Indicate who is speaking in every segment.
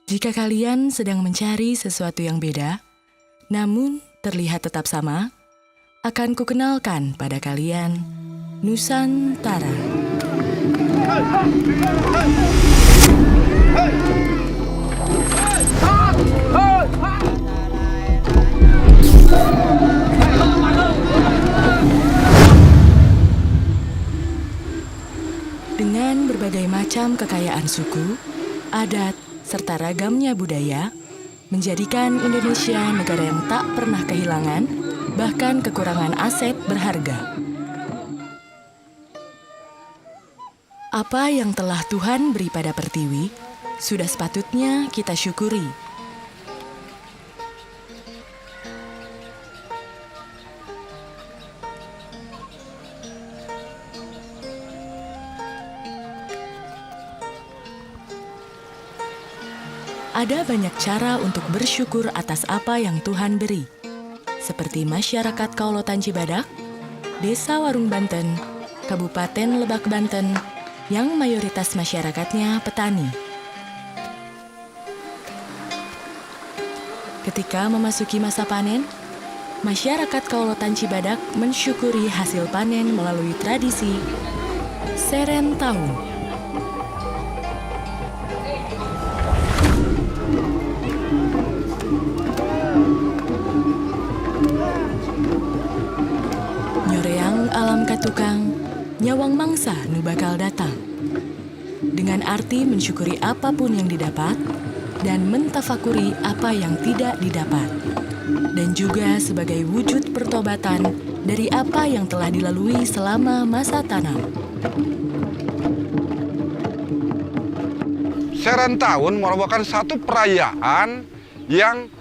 Speaker 1: Jika kalian sedang mencari sesuatu yang beda, namun terlihat tetap sama, akan kukenalkan pada kalian Nusantara. Dengan berbagai macam kekayaan suku, adat, serta ragamnya budaya, menjadikan Indonesia negara yang tak pernah kehilangan, bahkan kekurangan aset berharga. Apa yang telah Tuhan beri pada Pertiwi, sudah sepatutnya kita syukuri. Ada banyak cara untuk bersyukur atas apa yang Tuhan beri, seperti masyarakat Kaulotan Cibadak, Desa Warung Banten, Kabupaten Lebak Banten, yang mayoritas masyarakatnya petani. Ketika memasuki masa panen, masyarakat Kaulotan Cibadak mensyukuri hasil panen melalui tradisi Seren Tahun. Nyoreang alam katukang, nyawang mangsa nu bakal datang. Dengan arti mensyukuri apapun yang didapat dan mentafakuri apa yang tidak didapat. Dan juga sebagai wujud pertobatan dari apa yang telah dilalui selama masa tanam.
Speaker 2: Seren Tahun merupakan satu perayaan yang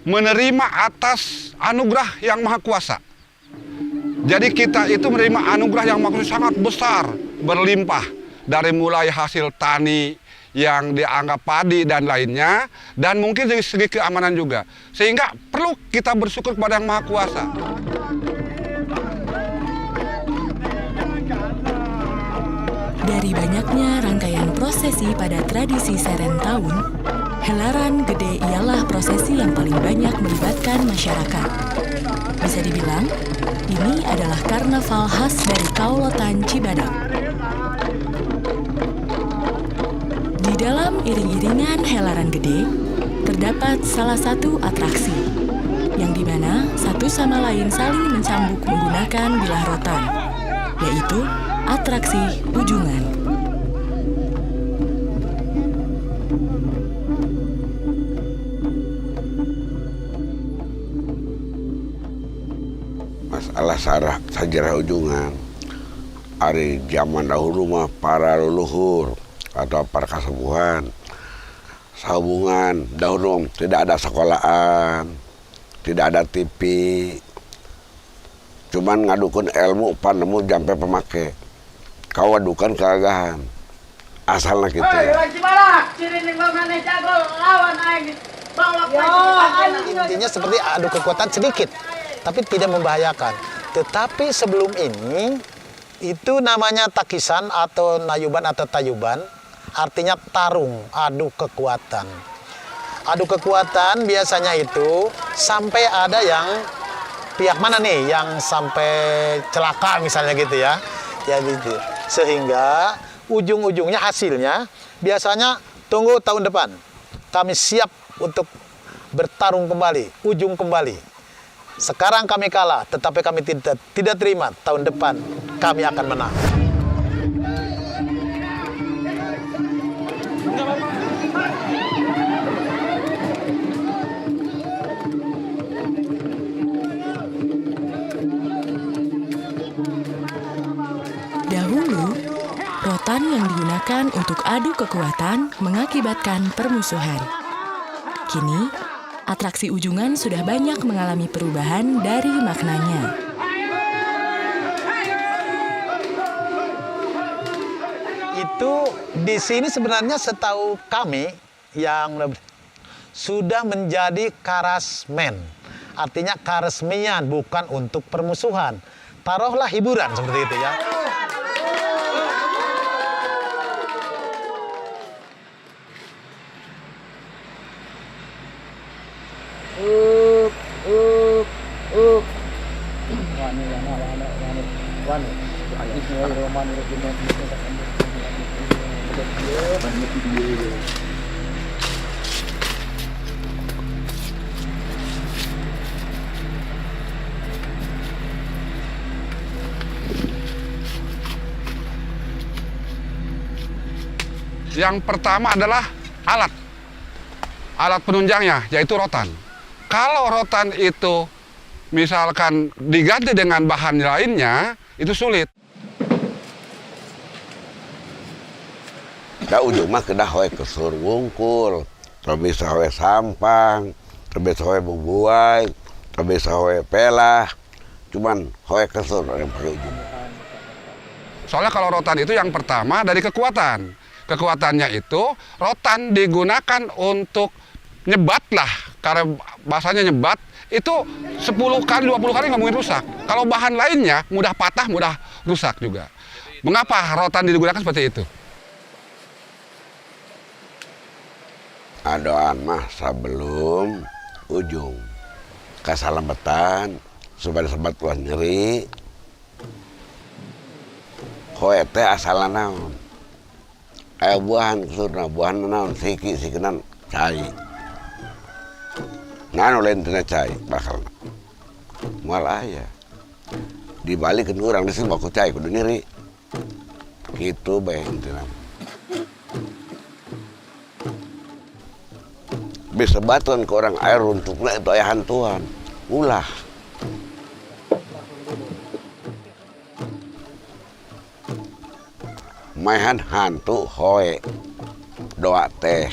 Speaker 2: menerima atas anugerah yang Maha Kuasa. Jadi kita itu menerima anugerah yang maksudnya sangat besar, berlimpah. Dari mulai hasil tani yang dianggap padi dan lainnya, dan mungkin dari segi keamanan juga. Sehingga perlu kita bersyukur kepada Yang Maha Kuasa.
Speaker 1: Dari banyaknya rangkaian prosesi pada tradisi Seren Tahun, Helaran Gede ialah prosesi yang paling banyak melibatkan masyarakat. Bisa dibilang, ini adalah karnaval khas dari Kaulotan Cibadak. Di dalam iring-iringan Helaran Gede, terdapat salah satu atraksi, yang dimana satu sama lain saling mencambuk menggunakan bilah rotan, yaitu atraksi ujungan.
Speaker 3: Masalah sejarah ujungan, hari zaman dahulu mah para leluhur atau para kasepuhan sehubungan dahulu tidak ada sekolahan, tidak ada TV, cuman ngadukun ilmu panemu jampe pemake kau adukan keagahan asalnya gitu ya.
Speaker 4: Intinya seperti adu kekuatan sedikit, tapi tidak membahayakan. Tetapi sebelum ini, itu namanya takisan atau nayuban atau tayuban, artinya tarung, adu kekuatan. Adu kekuatan biasanya itu sampai ada yang pihak mana nih yang sampai celaka misalnya gitu ya. Ya gitu. Sehingga ujung-ujungnya hasilnya biasanya tunggu tahun depan. Kami siap untuk bertarung kembali, ujung kembali. Sekarang kami kalah, tetapi kami tidak terima. Tahun depan kami akan menang.
Speaker 1: Dahulu, rotan yang digunakan untuk adu kekuatan mengakibatkan permusuhan. Kini, atraksi ujungan sudah banyak mengalami perubahan dari maknanya.
Speaker 4: Itu di sini sebenarnya setahu kami yang sudah menjadi karasmen. Artinya karesmian, bukan untuk permusuhan. Taruhlah hiburan seperti itu ya.
Speaker 2: Yang pertama adalah alat penunjangnya, yaitu rotan. Kalau rotan itu misalkan diganti dengan bahan lainnya, itu sulit.
Speaker 3: Da ujung mah kedah hoe kesur wungkul, bisa hoe sampang, bisa hoe bubuai, bisa hoe pelah, cuman hoe kesur yang pakai ujung.
Speaker 2: Soalnya kalau rotan itu yang pertama dari kekuatan. Kekuatannya itu rotan digunakan untuk nyebat lah, karena bahasanya nyebat itu 10 kali 20 kali nggak mungkin rusak. Kalau bahan lainnya mudah patah, mudah rusak juga. Mengapa rotan digunakan seperti itu?
Speaker 3: Adoan mah sebelum ujung kasalambetan supaya sebat keluar nyeri. Hoe teh asalna naon? Aya buahan kesurna, buahan naon sikenan cai. Nanu lain tina cai bakal. Moal aya. Dibalikeun urang geus baku cai kudu nyeri. Kitu bae intina. Bisa batuan ke orang air untuknya itu aya hantuan. Ulah. Maehan hantu hoe doa teh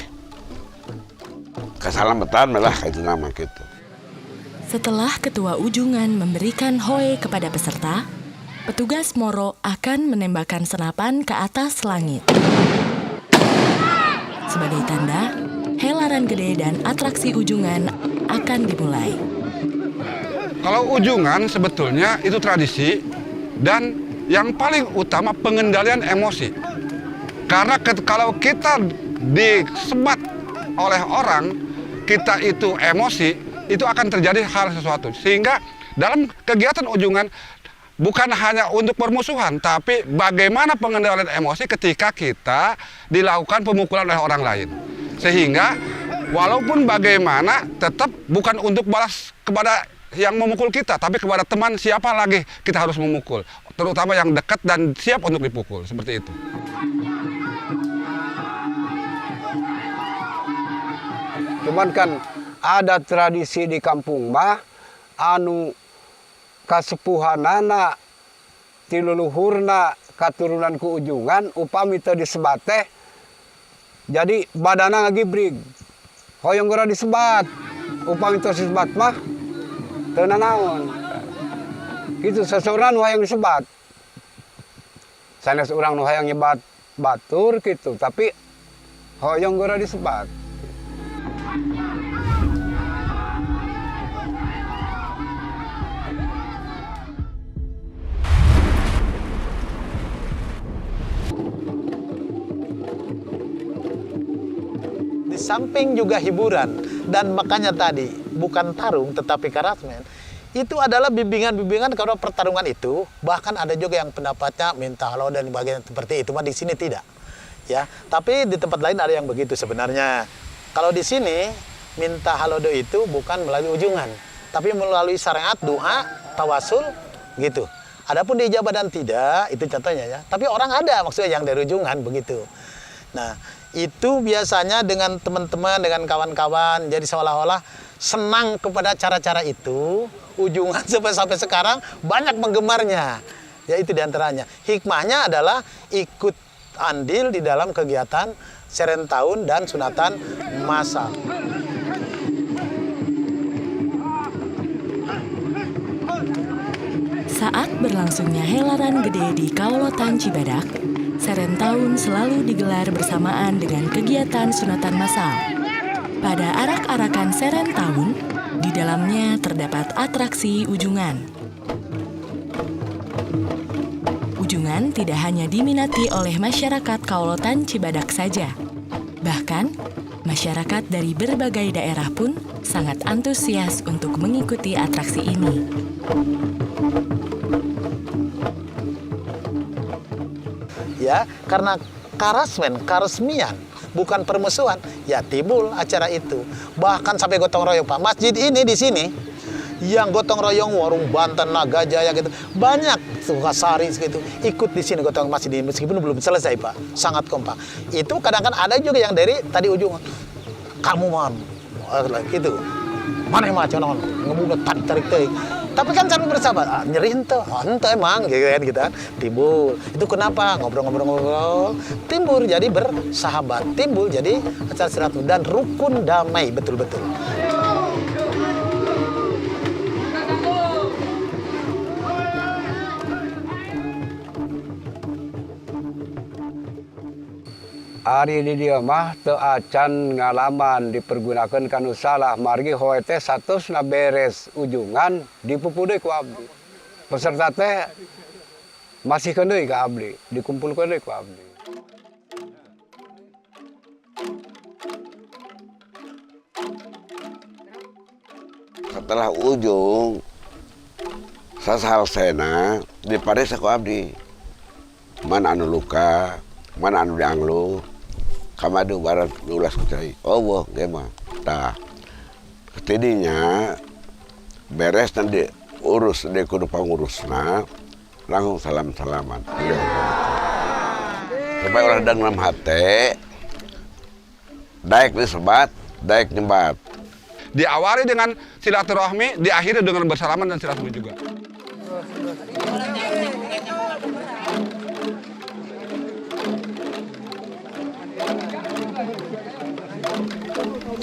Speaker 3: kasalambetan malah itu nama gitu.
Speaker 1: Setelah ketua ujungan memberikan hoe kepada peserta, petugas Moro akan menembakkan senapan ke atas langit. Sebagai tanda, helaran gede dan atraksi ujungan akan dimulai.
Speaker 2: Kalau ujungan sebetulnya itu tradisi dan yang paling utama pengendalian emosi. Karena kalau kita disebat oleh orang, kita itu emosi, itu akan terjadi hal sesuatu. Sehingga dalam kegiatan ujungan bukan hanya untuk permusuhan, tapi bagaimana pengendalian emosi ketika kita dilakukan pemukulan oleh orang lain. Sehingga walaupun bagaimana tetap bukan untuk balas kepada yang memukul kita, tapi kepada teman siapa lagi kita harus memukul, terutama yang dekat dan siap untuk dipukul, seperti itu.
Speaker 5: Cuman kan ada tradisi di kampung mah anu kasepuhanana tiluluhurna katurunan ku ujungan upami teu disebat teh jadi badana ngagibrig hoyong geura disebat upami teu disebat mah teu nanaon kitu saseurang nu hayang disebat sanes urang nu hayang nyebat batur kitu tapi hoyong geura disebat.
Speaker 4: Di samping juga hiburan dan makanya tadi bukan tarung tetapi karasmen itu adalah bimbingan-bimbingan kalau pertarungan itu bahkan ada juga yang pendapatnya minta halo dan bagian seperti itu, mah di sini tidak ya, tapi di tempat lain ada yang begitu sebenarnya. Kalau di sini minta halodo itu bukan melalui ujungan tapi melalui syariat doa tawasul gitu. Adapun di Jabadan tidak, itu contohnya ya, tapi orang ada maksudnya yang dari ujungan begitu. Nah itu biasanya dengan teman-teman, dengan kawan-kawan, jadi seolah-olah senang kepada cara-cara itu. Ujungan sampai sekarang banyak penggemarnya. Ya itu diantaranya. Hikmahnya adalah ikut andil di dalam kegiatan serentahun dan sunatan massal.
Speaker 1: Saat berlangsungnya helaran gede di Kaulotan Cibadak, serentahun selalu digelar bersamaan dengan kegiatan sunatan massal. Pada arak-arakan serentahun, di dalamnya terdapat atraksi ujungan. Ujungan tidak hanya diminati oleh masyarakat Kaulotan Cibadak saja. Bahkan, masyarakat dari berbagai daerah pun sangat antusias untuk mengikuti atraksi ini.
Speaker 4: saja karena keresmian, bukan permusuhan, ya timbul acara itu. Bahkan sampai gotong royong, Pak. Masjid ini di sini yang gotong royong warung Banten, Naga Jaya gitu, banyak Sukasari gitu ikut di sini gotong masjid ini meskipun belum selesai, Pak. Sangat kompak. Itu kadang-kadang ada juga yang dari tadi ujung, kamu mah gitu. Mana yang macam orang ngebunuh tarik tapi kan sambil bersahabat, nyeri ente emang gitu kan, timbul. Itu kenapa? Ngobrol-ngobrol, timbul jadi bersahabat, timbul jadi acara silaturahmi dan rukun damai betul-betul.
Speaker 5: Ari di dia mah teu acan ngalaman dipergunakan kanu salah margi hoe teh satusna beres ujungan dipupu deui ku abdi. Peserta teh masih deui ka abdi, dikumpulkeun deui ku abdi.
Speaker 3: Setelah ujung sasalsena diparesa ku abdi. Mana anu luka, mana anu dianglu, kamadu barat ulas kucai. Oh, boh, gimana? Tah, tidinya beres dan diurus, dia kudu pangurusna, langsung salam-salaman. Supaya orang dalam hati, daek disebat, daek nyembat.
Speaker 2: Diawali dengan silaturahmi, diakhiri dengan bersalaman dan silaturahmi juga.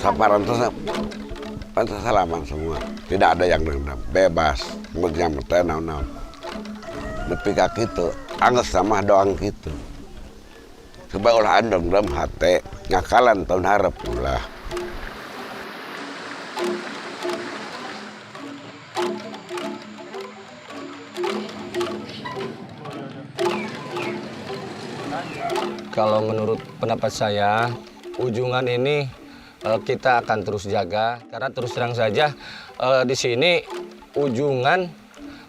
Speaker 3: Saparan terus salaman semua, tidak ada yang dendam, bebas, mudnya mete naon-naon. Nepi ka kitu, angges sama doang kitu. Supaya ulah andong dalam hati, ngakalan tahun harap ulah.
Speaker 6: Kalau menurut pendapat saya, ujungan ini kita akan terus jaga karena terus terang saja di sini ujungan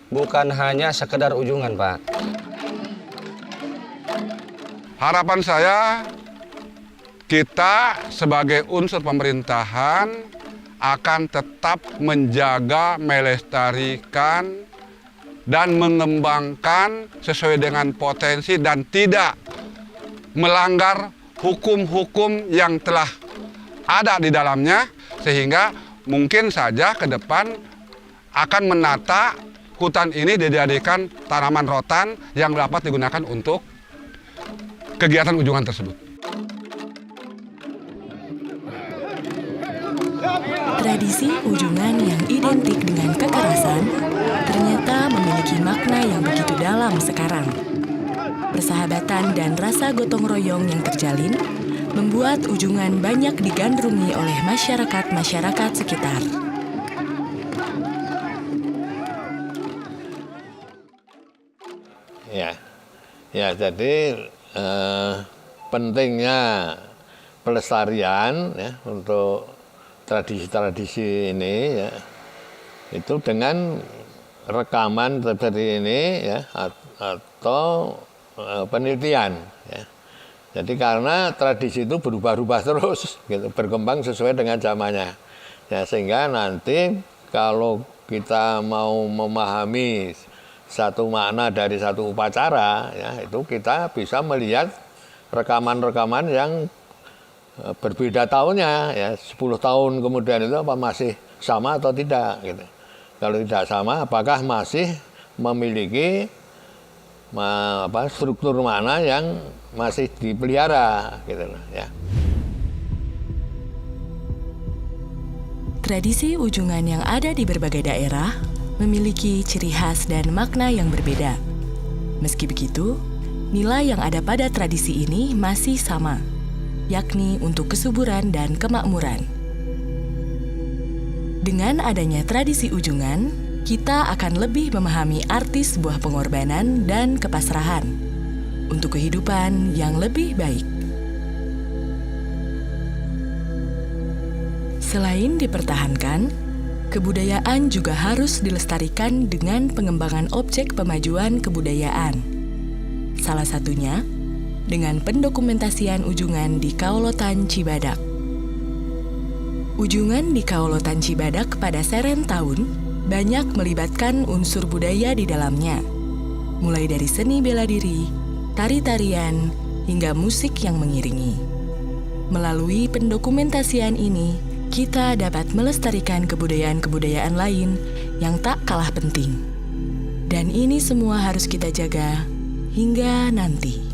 Speaker 6: bukan hanya sekedar ujungan, Pak.
Speaker 2: Harapan saya kita sebagai unsur pemerintahan akan tetap menjaga, melestarikan dan mengembangkan sesuai dengan potensi dan tidak melanggar hukum-hukum yang telah ada di dalamnya, sehingga mungkin saja ke depan akan menata hutan ini dijadikan tanaman rotan yang dapat digunakan untuk kegiatan ujungan tersebut.
Speaker 1: Tradisi ujungan yang identik dengan kekerasan ternyata memiliki makna yang begitu dalam sekarang. Persahabatan dan rasa gotong royong yang terjalin membuat ujungan banyak digandrungi oleh masyarakat sekitar.
Speaker 7: Ya, jadi pentingnya pelestarian ya untuk tradisi-tradisi ini ya itu dengan rekaman seperti ini ya atau penelitian ya. Jadi karena tradisi itu berubah-ubah terus gitu, berkembang sesuai dengan zamannya. Ya, sehingga nanti kalau kita mau memahami satu makna dari satu upacara ya itu kita bisa melihat rekaman-rekaman yang berbeda tahunnya ya 10 tahun kemudian itu apa masih sama atau tidak gitu. Kalau tidak sama apakah masih memiliki struktur mana yang masih dipelihara gitu ya.
Speaker 1: Tradisi ujungan yang ada di berbagai daerah memiliki ciri khas dan makna yang berbeda. Meski begitu, nilai yang ada pada tradisi ini masih sama, yakni untuk kesuburan dan kemakmuran. Dengan adanya tradisi ujungan, kita akan lebih memahami arti sebuah pengorbanan dan kepasrahan untuk kehidupan yang lebih baik. Selain dipertahankan, kebudayaan juga harus dilestarikan dengan pengembangan objek pemajuan kebudayaan. Salah satunya, dengan pendokumentasian ujungan di Kaolotan Cibadak. Ujungan di Kaolotan Cibadak pada seren tahun banyak melibatkan unsur budaya di dalamnya, mulai dari seni bela diri, tari-tarian, hingga musik yang mengiringi. Melalui pendokumentasian ini, kita dapat melestarikan kebudayaan-kebudayaan lain yang tak kalah penting. Dan ini semua harus kita jaga hingga nanti.